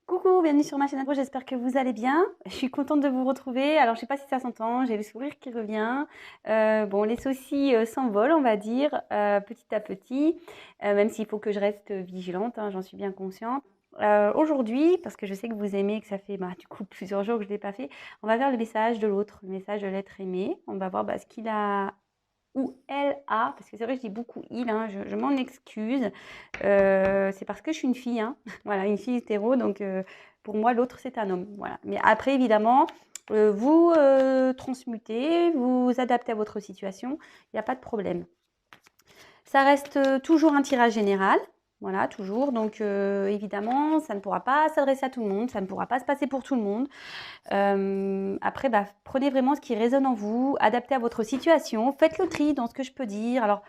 Coucou, bienvenue sur ma chaîne Agro, j'espère que vous allez bien. Je suis contente de vous retrouver. Alors, je sais pas si ça s'entend, j'ai le sourire qui revient. Bon, les soucis s'envolent, on va dire, petit à petit, même s'il faut que je reste vigilante, hein, j'en suis bien consciente. Aujourd'hui, parce que je sais que vous aimez, que ça fait du coup plusieurs jours que je ne l'ai pas fait, on va faire le message de l'autre, le message de l'être aimé. On va voir ce qu'il a ou elle a, parce que c'est vrai, je dis beaucoup il, hein, je m'en excuse. C'est parce que je suis une fille, hein. Voilà, une fille hétéro, donc pour moi, l'autre, c'est un homme. Voilà. Mais après, évidemment, vous transmutez, vous adaptez à votre situation, il n'y a pas de problème. Ça reste toujours un tirage général. Voilà, toujours. Donc, évidemment, ça ne pourra pas s'adresser à tout le monde, ça ne pourra pas se passer pour tout le monde. Après, prenez vraiment ce qui résonne en vous, adaptez à votre situation, faites le tri dans ce que je peux dire. Alors,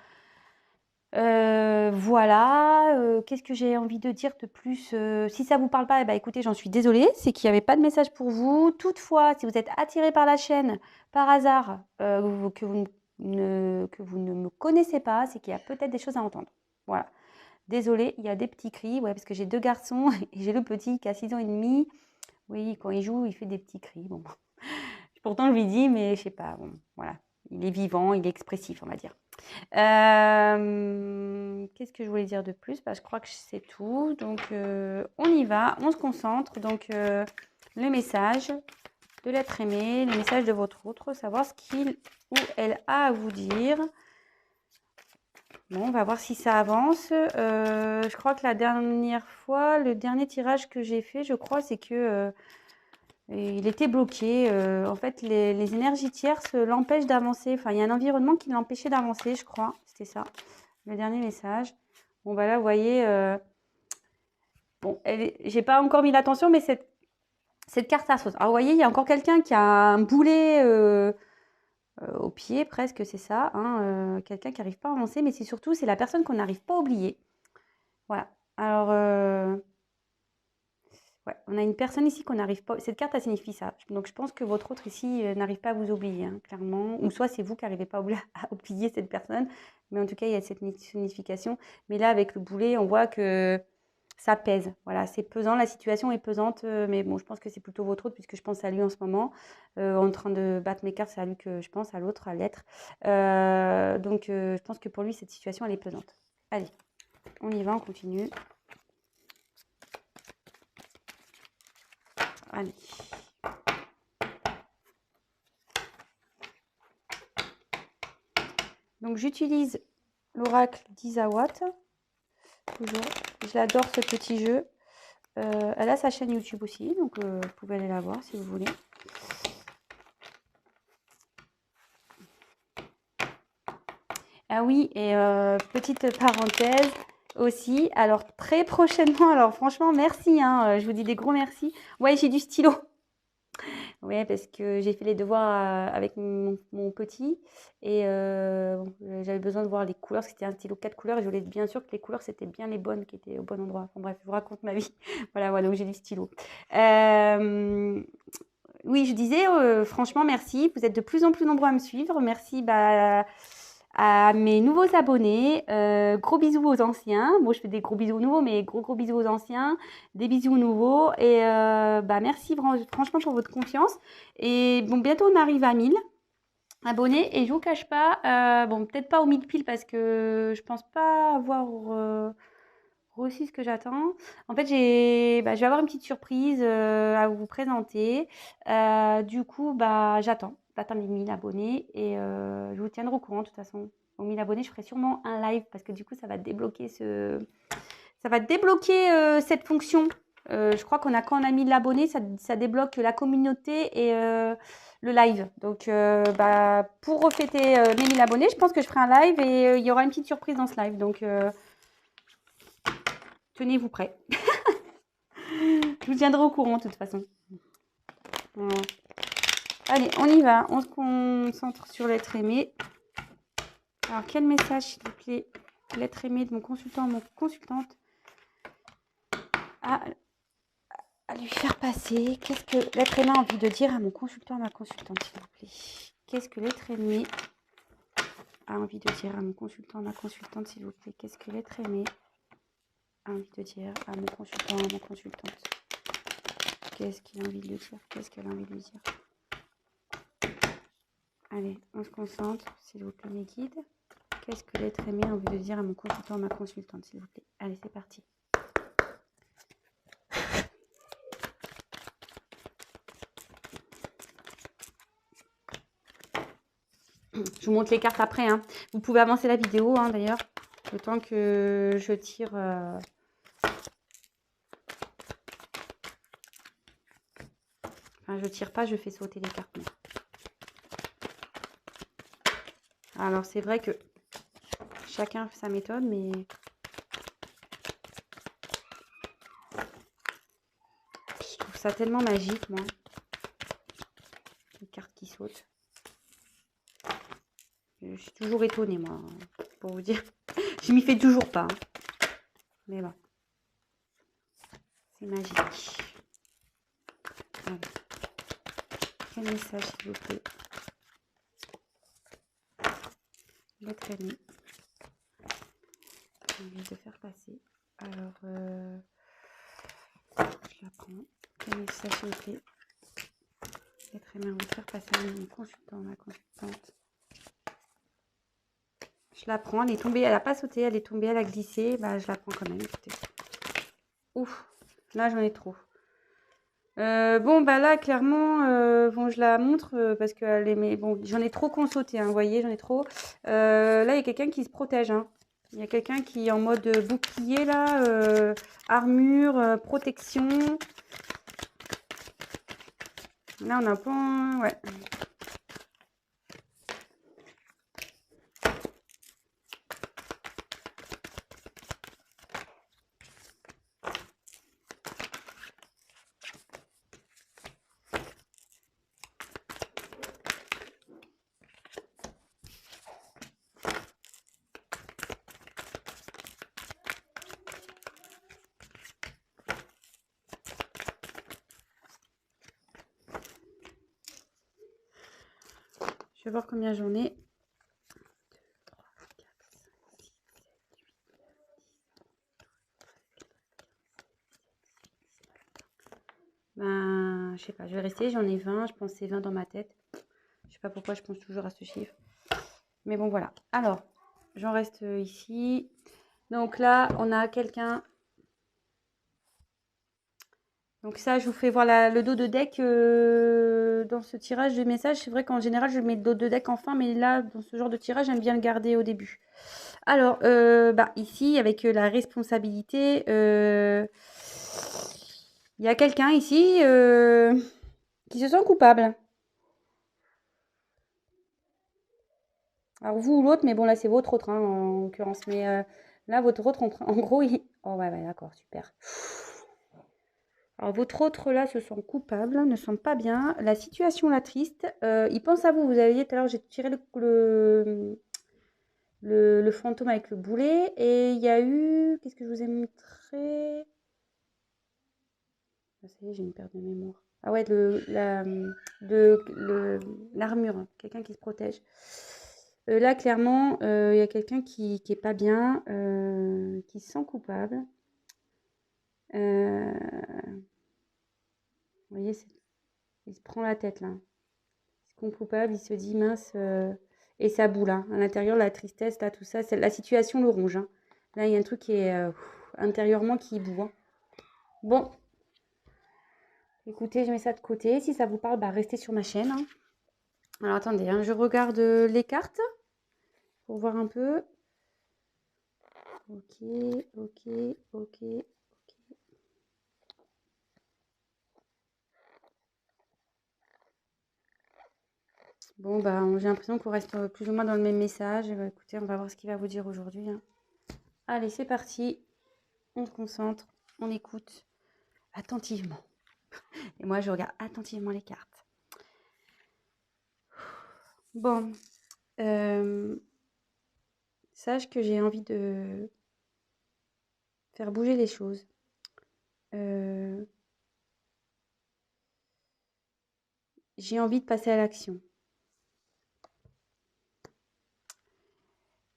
voilà, qu'est-ce que j'ai envie de dire de plus? Si ça vous parle pas, écoutez, j'en suis désolée, c'est qu'il n'y avait pas de message pour vous. Toutefois, si vous êtes attiré par la chaîne, par hasard, que vous ne me connaissez pas, c'est qu'il y a peut-être des choses à entendre. Voilà. Désolée, il y a des petits cris, ouais, parce que j'ai 2 garçons et j'ai le petit qui a 6 ans et demi. Oui, quand il joue, il fait des petits cris. Bon, pourtant je lui dis, mais je sais pas, bon, voilà. Il est vivant, il est expressif, on va dire. Qu'est-ce que je voulais dire de plus? Je crois que c'est tout. Donc, on y va, on se concentre. Donc, le message de l'être aimé, le message de votre autre, savoir ce qu'il ou elle a à vous dire. Bon, on va voir si ça avance. Je crois que la dernière fois, le dernier tirage que j'ai fait, je crois, c'est que il était bloqué. En fait, les énergies tierces l'empêchent d'avancer. Enfin, il y a un environnement qui l'empêchait d'avancer, je crois. C'était ça, le dernier message. Bon, là, vous voyez, bon, j'ai pas encore mis l'attention, mais cette carte à sauce. Alors, vous voyez, il y a encore quelqu'un qui a un boulet au pied, presque, c'est ça. Hein, quelqu'un qui n'arrive pas à avancer, mais c'est surtout, c'est la personne qu'on n'arrive pas à oublier. Voilà. Alors, ouais, on a une personne ici qu'on n'arrive pas. Cette carte, elle signifie ça. Donc, je pense que votre autre ici n'arrive pas à vous oublier, hein, clairement. Ou soit c'est vous qui n'arrivez pas à oublier cette personne. Mais en tout cas, il y a cette signification. Mais là, avec le boulet, on voit que ça pèse. Voilà, c'est pesant. La situation est pesante. Mais bon, je pense que c'est plutôt votre autre, puisque je pense à lui en ce moment. En train de battre mes cartes, c'est à lui que je pense, à l'autre, à l'être. Donc, je pense que pour lui, cette situation, elle est pesante. Allez, on y va, on continue. Allez. Donc j'utilise l'oracle d'Isawat, toujours. Je l'adore ce petit jeu. Elle a sa chaîne YouTube aussi, donc vous pouvez aller la voir si vous voulez. Ah oui, et petite parenthèse aussi, alors très prochainement, alors franchement merci, hein, je vous dis des gros merci. Ouais, j'ai du stylo. Oui, parce que j'ai fait les devoirs avec mon petit et j'avais besoin de voir les couleurs, parce que c'était un stylo 4 couleurs et je voulais être bien sûr que les couleurs c'était bien les bonnes qui étaient au bon endroit. Enfin bref, je vous raconte ma vie. Voilà, donc j'ai du stylo. Oui, je disais, franchement, merci. Vous êtes de plus en plus nombreux à me suivre. Merci à mes nouveaux abonnés. Gros bisous aux anciens. Bon, je fais des gros bisous aux nouveaux, mais gros bisous aux anciens. Des bisous nouveaux. Et merci franchement pour votre confiance. Et bon, bientôt on arrive à 1000 abonnés. Et je vous cache pas, bon, peut-être pas aux 1000 piles parce que je pense pas avoir reçu ce que j'attends. En fait, je vais avoir une petite surprise à vous présenter. Du coup, j'attends d'atteindre les 1000 abonnés et je vous tiendrai au courant de toute façon. Aux 1000 abonnés, je ferai sûrement un live parce que du coup, ça va débloquer cette fonction. Je crois quand on a 1000 abonnés, ça débloque la communauté et le live. Donc, pour refêter mes 1000 abonnés, je pense que je ferai un live et il y aura une petite surprise dans ce live. Donc, tenez-vous prêts. Je vous tiendrai au courant de toute façon. Voilà. Allez, on y va. On se concentre sur l'être aimé. Alors, quel message, s'il vous plaît, l'être aimé de mon consultant, mon consultante, à lui faire passer? Qu'est-ce que l'être aimé a envie de dire à mon consultant, à ma consultante, s'il vous plaît? Qu'est-ce que l'être aimé a envie de dire à mon consultant, à ma consultante, s'il vous plaît? Qu'est-ce que l'être aimé a envie de dire à mon consultant, à ma consultante? Qu'est-ce qu'il a envie de lui dire? Qu'est-ce qu'elle a envie de lui dire? Allez, on se concentre, s'il vous plaît, mes guides. Qu'est-ce que l'être aimé a envie de dire à mon consultant, à ma consultante, s'il vous plaît? Allez, c'est parti. Je vous montre les cartes après. Hein. Vous pouvez avancer la vidéo, hein, d'ailleurs, le temps que je tire. Enfin, je tire pas, je fais sauter les cartes. Alors, c'est vrai que chacun fait sa méthode, mais je trouve ça tellement magique, moi. Les cartes qui sautent. Je suis toujours étonnée, moi, pour vous dire. Je m'y fais toujours pas. Hein. Mais bon. C'est magique. Allez. Quel message, s'il vous plaît? L'être aimé. J'ai envie de faire passer. Alors, je la prends. Quel message, s'il vous plaît? L'être aimé, on va faire passer mon consultant, ma consultante. Je la prends, elle est tombée, elle n'a pas sauté, elle est tombée, elle a glissé. Bah, je la prends quand même, écoutez. Ouf, là, j'en ai trop. Bon, bah là, clairement, bon, je la montre parce qu'elle est... Mais bon, j'en ai trop qu'on sauté, hein, vous voyez, j'en ai trop. Là, il y a quelqu'un qui se protège, hein. Il y a quelqu'un qui est en mode bouclier, là, armure, protection. Là, on a un point... Ouais. Je vais voir combien j'en ai. 2, 3, 4, 5, 6, 7, 8, 9, 10, 11, 12, 13, 14, 15, 16, 17, 18, 19, 20. Ben, je sais pas, je vais rester, j'en ai 20, je pense que c'est 20 dans ma tête. Je sais pas pourquoi je pense toujours à ce chiffre. Mais bon, voilà. Alors, j'en reste ici. Donc là, on a quelqu'un. Donc ça, je vous fais voir le dos de deck dans ce tirage de message. C'est vrai qu'en général, je mets le dos de deck en fin, mais là, dans ce genre de tirage, j'aime bien le garder au début. Alors, bah, ici, avec la responsabilité, il y a quelqu'un ici qui se sent coupable. Alors vous ou l'autre, mais bon là c'est votre autre hein, en l'occurrence. Mais là votre autre en gros, il... Oh ouais, d'accord, super. Alors votre autre là se sent coupable, ne sent pas bien. La situation la triste. Il pense à vous. Vous avez dit tout à l'heure, j'ai tiré le fantôme avec le boulet. Et il y a eu... Qu'est-ce que je vous ai montré? Ah, ça y est, j'ai une perte de mémoire. Ah ouais, l'armure, hein, quelqu'un qui se protège. Là, clairement, il y a quelqu'un qui est pas bien, qui se sent coupable. Vous voyez, il se prend la tête là. Il se sent coupable, il se dit mince, et ça boule hein. À l'intérieur, la tristesse, là, tout ça, la situation le ronge. Hein. Là, il y a un truc qui est intérieurement qui boue. Hein. Bon, écoutez, je mets ça de côté. Si ça vous parle, bah, restez sur ma chaîne. Hein. Alors attendez, hein, je regarde les cartes pour voir un peu. Ok, ok, ok. Bon, bah, j'ai l'impression qu'on reste plus ou moins dans le même message. Écoutez, on va voir ce qu'il va vous dire aujourd'hui. Hein. Allez, c'est parti. On se concentre, on écoute attentivement. Et moi, je regarde attentivement les cartes. Bon, sache que j'ai envie de faire bouger les choses. J'ai envie de passer à l'action.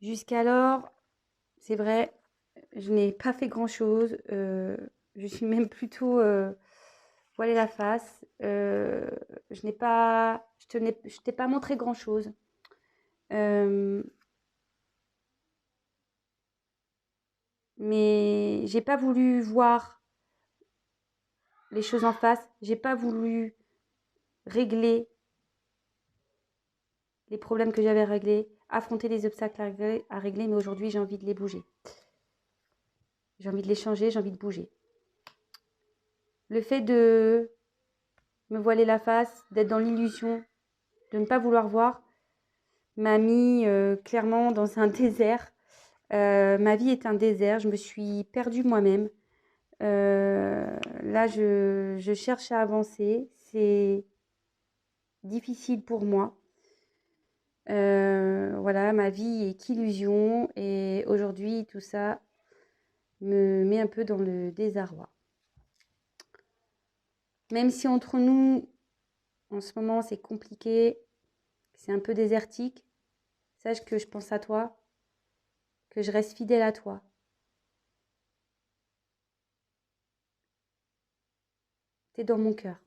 Jusqu'alors, c'est vrai, je n'ai pas fait grand-chose. Je suis même plutôt... voilé la face. Je t'ai pas montré grand-chose. Mais j'ai pas voulu voir les choses en face. J'ai pas voulu régler les problèmes que j'avais réglés, affronter les obstacles à régler, mais aujourd'hui j'ai envie de les bouger. J'ai envie de les changer, j'ai envie de bouger. Le fait de me voiler la face, d'être dans l'illusion, de ne pas vouloir voir, m'a mis clairement dans un désert. Ma vie est un désert, je me suis perdue moi-même. Là, je cherche à avancer, c'est difficile pour moi. Voilà, ma vie est qu'illusion et aujourd'hui, tout ça me met un peu dans le désarroi. Même si entre nous, en ce moment, c'est compliqué, c'est un peu désertique, sache que je pense à toi, que je reste fidèle à toi. T'es dans mon cœur.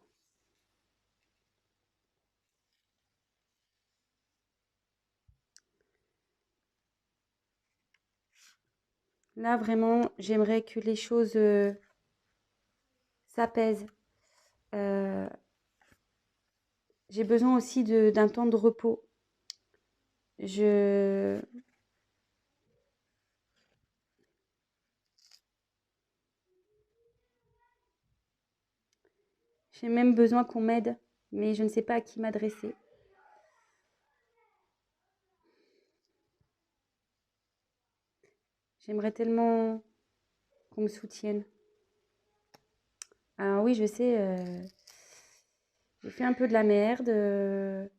Là, vraiment, j'aimerais que les choses s'apaisent. Euh, j'ai besoin aussi d'un temps de repos. Je, j'ai même besoin qu'on m'aide, mais je ne sais pas à qui m'adresser. J'aimerais tellement qu'on me soutienne. Alors oui, je sais, j'ai fait un peu de la merde.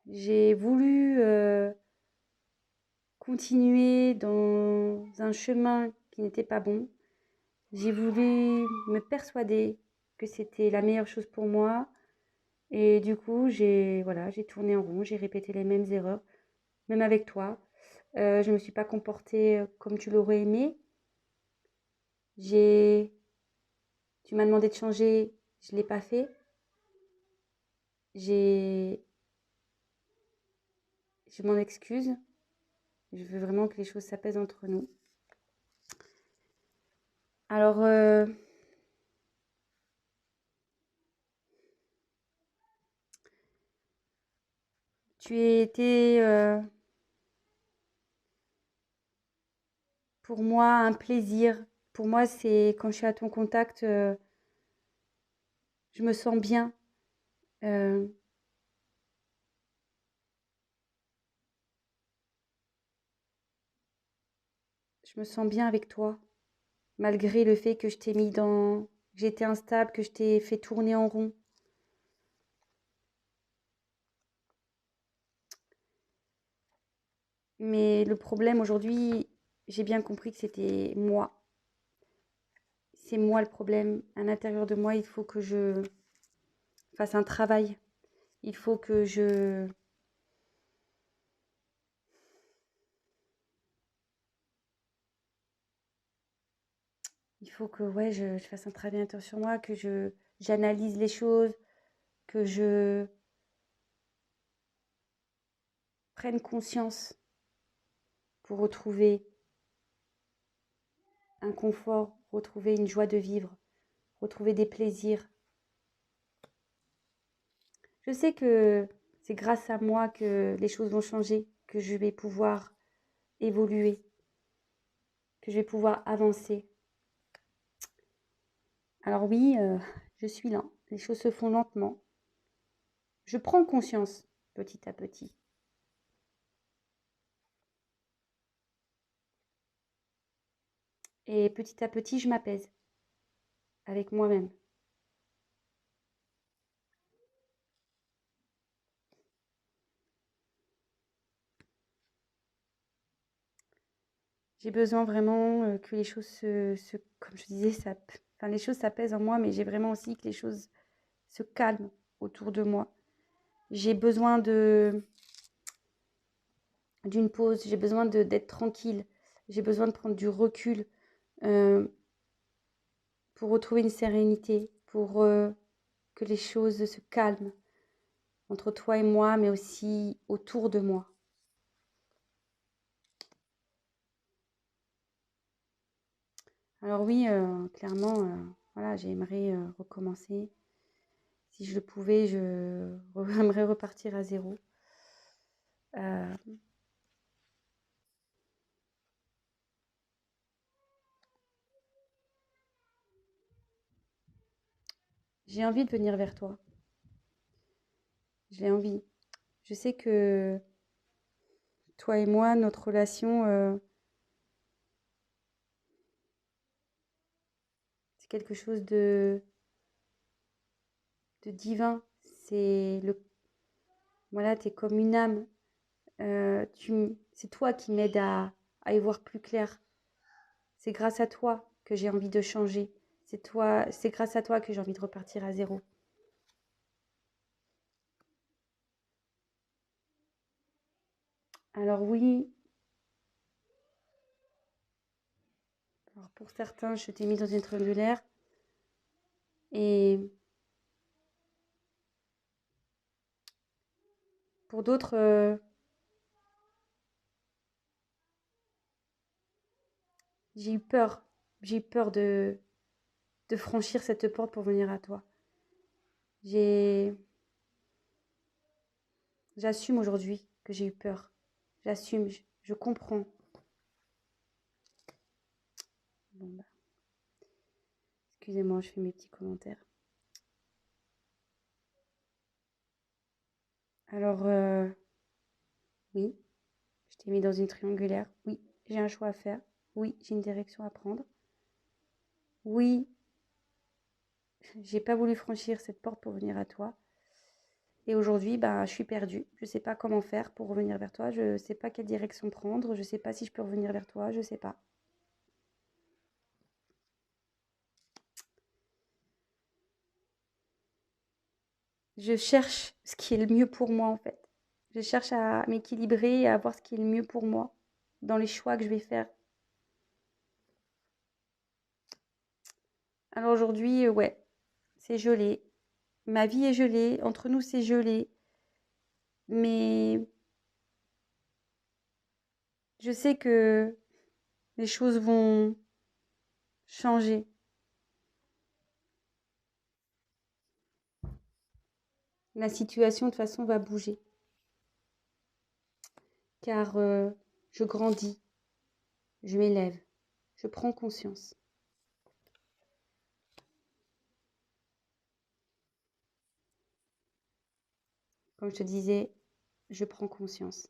J'ai voulu continuer dans un chemin qui n'était pas bon. J'ai voulu me persuader que c'était la meilleure chose pour moi. Et du coup, j'ai tourné en rond, j'ai répété les mêmes erreurs, même avec toi. Je ne me suis pas comportée comme tu l'aurais aimé. J'ai, Tu m'as demandé de changer, je ne l'ai pas fait. J'ai, je m'en excuse. Je veux vraiment que les choses s'apaisent entre nous. Alors, tu étais pour moi un plaisir. Pour moi, c'est quand je suis à ton contact, je me sens bien. Euh, je me sens bien avec toi, malgré le fait que je t'ai mis que j'étais instable, que je t'ai fait tourner en rond. Mais le problème aujourd'hui, j'ai bien compris que c'était moi. C'est moi le problème. À l'intérieur de moi, il faut que je fasse un travail. Il faut que ouais, je fasse un travail intérieur sur moi, j'analyse les choses, que je prenne conscience pour retrouver un confort, retrouver une joie de vivre, retrouver des plaisirs. Je sais que c'est grâce à moi que les choses vont changer, que je vais pouvoir évoluer, que je vais pouvoir avancer. Alors oui, je suis là. Les choses se font lentement. Je prends conscience petit à petit. Et petit à petit, je m'apaise avec moi-même. J'ai besoin vraiment que les choses comme je disais, enfin, les choses s'apaisent en moi, mais j'ai vraiment aussi que les choses se calment autour de moi. J'ai besoin d'une pause, j'ai besoin d'être tranquille, j'ai besoin de prendre du recul pour retrouver une sérénité, pour que les choses se calment entre toi et moi, mais aussi autour de moi. Alors oui, clairement, voilà, j'aimerais recommencer. Si je le pouvais, j'aimerais repartir à zéro. Euh, j'ai envie de venir vers toi. J'ai envie. Je sais que toi et moi, notre relation, c'est quelque chose de divin. Voilà, t'es comme une âme. C'est toi qui m'aide à y voir plus clair. C'est grâce à toi que j'ai envie de changer. C'est grâce à toi que j'ai envie de repartir à zéro. Alors oui, alors pour certains, je t'ai mis dans une triangulaire et pour d'autres, j'ai eu peur. J'ai eu peur de franchir cette porte pour venir à toi. J'ai, j'assume aujourd'hui que j'ai eu peur. J'assume, je comprends. Bon, bah, excusez-moi, je fais mes petits commentaires. Alors, oui, je t'ai mis dans une triangulaire. Oui, j'ai un choix à faire. Oui, j'ai une direction à prendre. Oui, j'ai pas voulu franchir cette porte pour venir à toi. Et aujourd'hui, ben, je suis perdue. Je sais pas comment faire pour revenir vers toi. Je sais pas quelle direction prendre. Je sais pas si je peux revenir vers toi. Je sais pas. Je cherche ce qui est le mieux pour moi, en fait. Je cherche à m'équilibrer et à voir ce qui est le mieux pour moi dans les choix que je vais faire. Alors aujourd'hui, ouais, c'est gelé. Ma vie est gelée. Entre nous, c'est gelé. Mais je sais que les choses vont changer. La situation, de toute façon, va bouger. Car je grandis, je m'élève, je prends conscience. Comme je te disais, je prends conscience.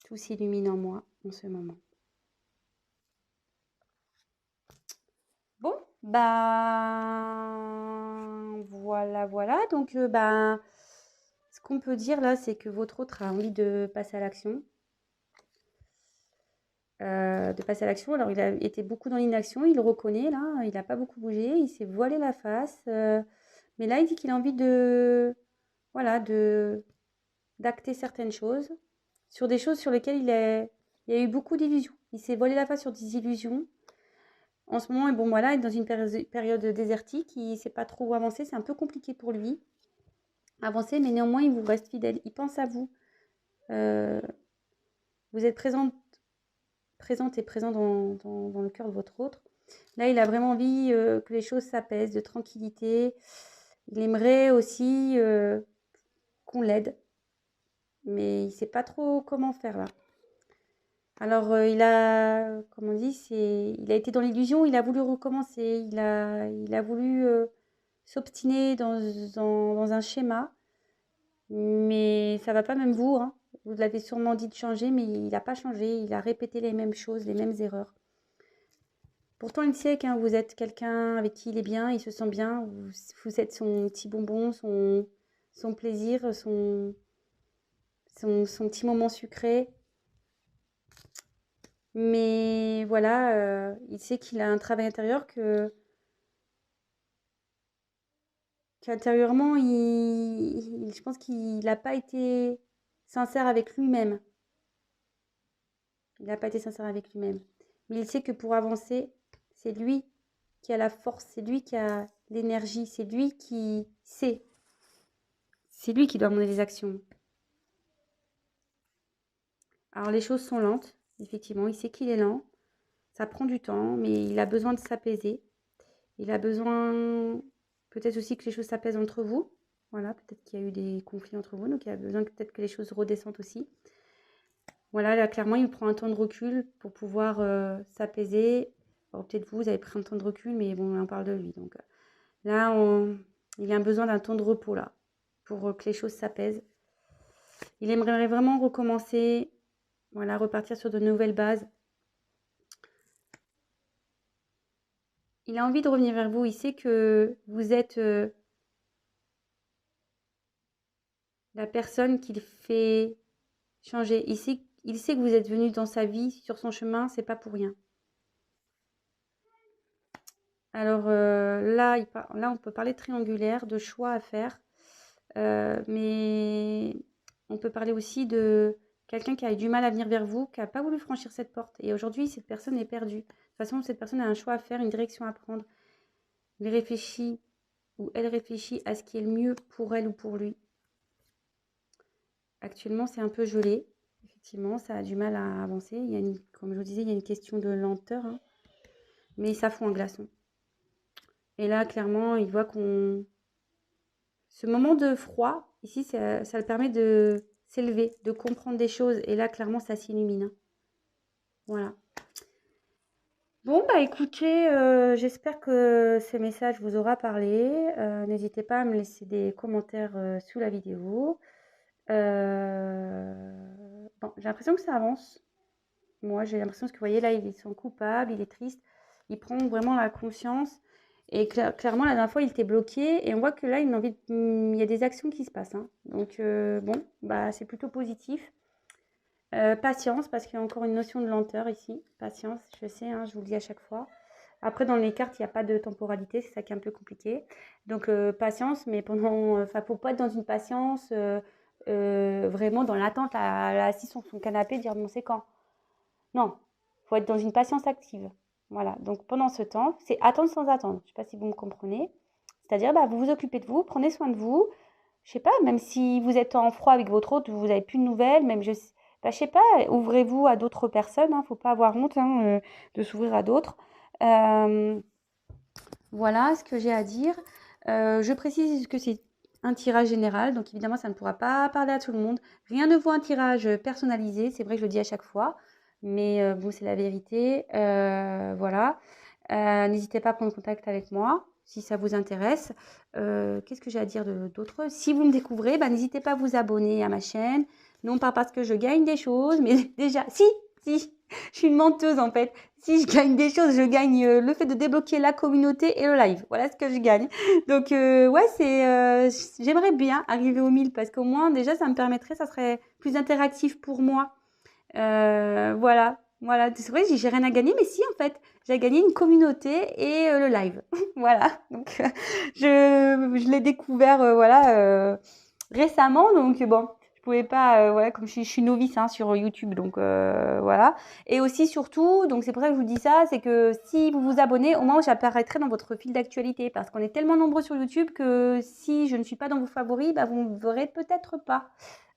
Tout s'illumine en moi en ce moment. Bon, ben voilà, voilà. Donc, ben, ce qu'on peut dire là, c'est que votre autre a envie de passer à l'action. Alors, il a été beaucoup dans l'inaction, il le reconnaît là, il n'a pas beaucoup bougé, il s'est voilé la face. Mais là, il dit qu'il a envie voilà, d'acter certaines choses, sur des choses sur lesquelles il y a eu beaucoup d'illusions. Il s'est voilé la face sur des illusions. En ce moment, bon, voilà, il est dans une période désertique, il ne sait pas trop où avancer, c'est un peu compliqué pour lui avancer, mais néanmoins, il vous reste fidèle, il pense à vous. Euh, vous êtes présente et présent dans le cœur de votre autre. Là, il a vraiment envie que les choses s'apaisent, de tranquillité. Il aimerait aussi qu'on l'aide, mais il ne sait pas trop comment faire là. Alors, comme on dit, il a été dans l'illusion, il a voulu recommencer, il a voulu s'obstiner dans un schéma, mais ça va pas, même vous, hein. Vous l'avez sûrement dit de changer, mais il n'a pas changé, il a répété les mêmes choses, les mêmes erreurs. Pourtant, il sait que vous êtes quelqu'un avec qui il est bien, il se sent bien, vous êtes son petit bonbon, son plaisir, son petit moment sucré. Mais voilà, il sait qu'il a un travail intérieur qu'intérieurement, je pense qu'il n'a pas été sincère avec lui-même. Il n'a pas été sincère avec lui-même. Mais il sait que pour avancer, C'est lui qui a la force, c'est lui qui a l'énergie, c'est lui qui sait. C'est lui qui doit mener les actions. Alors les choses sont lentes, effectivement, il sait qu'il est lent. Ça prend du temps, mais il a besoin de s'apaiser. Il a besoin peut-être aussi que les choses s'apaisent entre vous. Voilà, peut-être qu'il y a eu des conflits entre vous, donc il a besoin peut-être que les choses redescendent aussi. Voilà, là, clairement, il prend un temps de recul pour pouvoir s'apaiser. Alors, peut-être vous avez pris un temps de recul, mais bon, on parle de lui. Donc là, il a besoin d'un temps de repos, là, pour que les choses s'apaisent. Il aimerait vraiment recommencer, voilà, repartir sur de nouvelles bases. Il a envie de revenir vers vous. Il sait que vous êtes la personne qu'il fait changer. Il sait que vous êtes venu dans sa vie, sur son chemin, c'est pas pour rien. Alors là, on peut parler triangulaire, de choix à faire, mais on peut parler aussi de quelqu'un qui a eu du mal à venir vers vous, qui n'a pas voulu franchir cette porte. Et aujourd'hui, cette personne est perdue. De toute façon, cette personne a un choix à faire, une direction à prendre. Il réfléchit ou elle réfléchit à ce qui est le mieux pour elle ou pour lui. Actuellement, c'est un peu gelé. Effectivement, ça a du mal à avancer. Comme je vous disais, il y a une question de lenteur, hein, mais ça fond un glaçon. Et là, clairement, il voit qu'on... Ce moment de froid, ici, ça le permet de s'élever, de comprendre des choses. Et là, clairement, ça s'illumine, hein. Voilà. Bon, bah écoutez, j'espère que ce message vous aura parlé. N'hésitez pas à me laisser des commentaires sous la vidéo. Bon, j'ai l'impression que ça avance. Moi, j'ai l'impression que, vous voyez, là, il sent coupable, il est triste. Il prend vraiment la conscience. Et clairement, la dernière fois, il était bloqué. Et on voit que là, il a envie il y a des actions qui se passent, hein. Donc, bon, bah, c'est plutôt positif. Patience, parce qu'il y a encore une notion de lenteur ici. Patience, je sais, hein, je vous le dis à chaque fois. Après, dans les cartes, il n'y a pas de temporalité, c'est ça qui est un peu compliqué. Donc, patience, mais pendant... Enfin, faut pas être dans une patience vraiment dans l'attente, assis sur son canapé, dire bon, c'est quand. Non, faut être dans une patience active. Voilà, donc pendant ce temps, c'est attendre sans attendre. Je ne sais pas si vous me comprenez. C'est-à-dire, bah, vous vous occupez de vous, prenez soin de vous. Je sais pas, même si vous êtes en froid avec votre autre, vous n'avez plus de nouvelles, même bah, je sais pas, ouvrez-vous à d'autres personnes, hein, faut pas avoir honte, hein, de s'ouvrir à d'autres. Euh, voilà ce que j'ai à dire. Je précise que c'est un tirage général, donc évidemment ça ne pourra pas parler à tout le monde. Rien ne vaut un tirage personnalisé, c'est vrai que je le dis à chaque fois, mais bon, c'est la vérité. Voilà. N'hésitez pas à prendre contact avec moi si ça vous intéresse. Qu'est-ce que j'ai à dire d'autre? Si vous me découvrez, bah, n'hésitez pas à vous abonner à ma chaîne. Non pas parce que je gagne des choses, mais déjà, si, je suis une menteuse en fait. Si je gagne des choses, je gagne le fait de débloquer la communauté et le live. Voilà ce que je gagne. Donc ouais, j'aimerais bien arriver aux 1000 parce qu'au moins déjà ça me permettrait, ça serait plus interactif pour moi. Voilà. C'est vrai, j'ai rien à gagner, mais si en fait, j'ai gagné une communauté et le live. Voilà. Donc je l'ai découvert récemment, donc bon. Je pouvais pas, voilà, comme je suis novice, hein, sur YouTube, donc voilà. Et aussi, surtout, donc c'est pour ça que je vous dis ça, c'est que si vous vous abonnez, au moins j'apparaîtrai dans votre fil d'actualité, parce qu'on est tellement nombreux sur YouTube que si je ne suis pas dans vos favoris, bah, vous ne me verrez peut-être pas.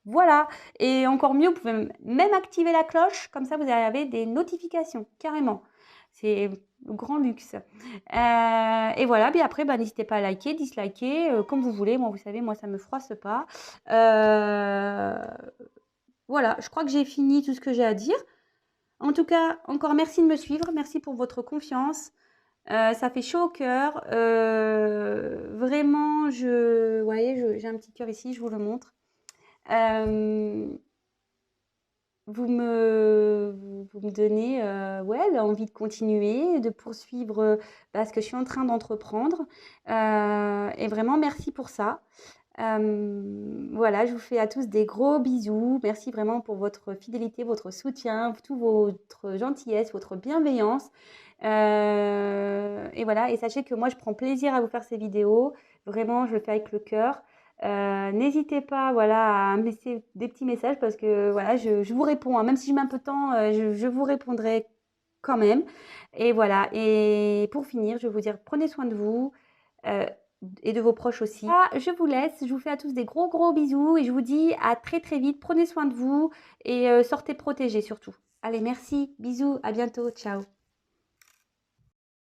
Voilà. Et encore mieux, vous pouvez même activer la cloche, comme ça vous avez des notifications, carrément. C'est le grand luxe. Et voilà, puis après, bah, n'hésitez pas à liker, disliker, comme vous voulez. Moi, vous savez, moi, ça me froisse pas. Voilà, je crois que j'ai fini tout ce que j'ai à dire. En tout cas, encore merci de me suivre. Merci pour votre confiance. Ça fait chaud au cœur. Vraiment, vous voyez, j'ai un petit cœur ici, je vous le montre. Vous me donnez envie de continuer, de poursuivre ce que je suis en train d'entreprendre. Et vraiment, merci pour ça. Voilà, je vous fais à tous des gros bisous. Merci vraiment pour votre fidélité, votre soutien, toute votre gentillesse, votre bienveillance. Et voilà, et sachez que moi, je prends plaisir à vous faire ces vidéos. Vraiment, je le fais avec le cœur. N'hésitez pas, voilà, à me laisser des petits messages parce que voilà, je vous réponds, hein. Même si je mets un peu de temps, je vous répondrai quand même. Et voilà. Et pour finir, je vais vous dire, prenez soin de vous et de vos proches aussi. Ah, je vous laisse. Je vous fais à tous des gros gros bisous et je vous dis à très très vite. Prenez soin de vous et sortez protégés surtout. Allez, merci. Bisous. À bientôt. Ciao.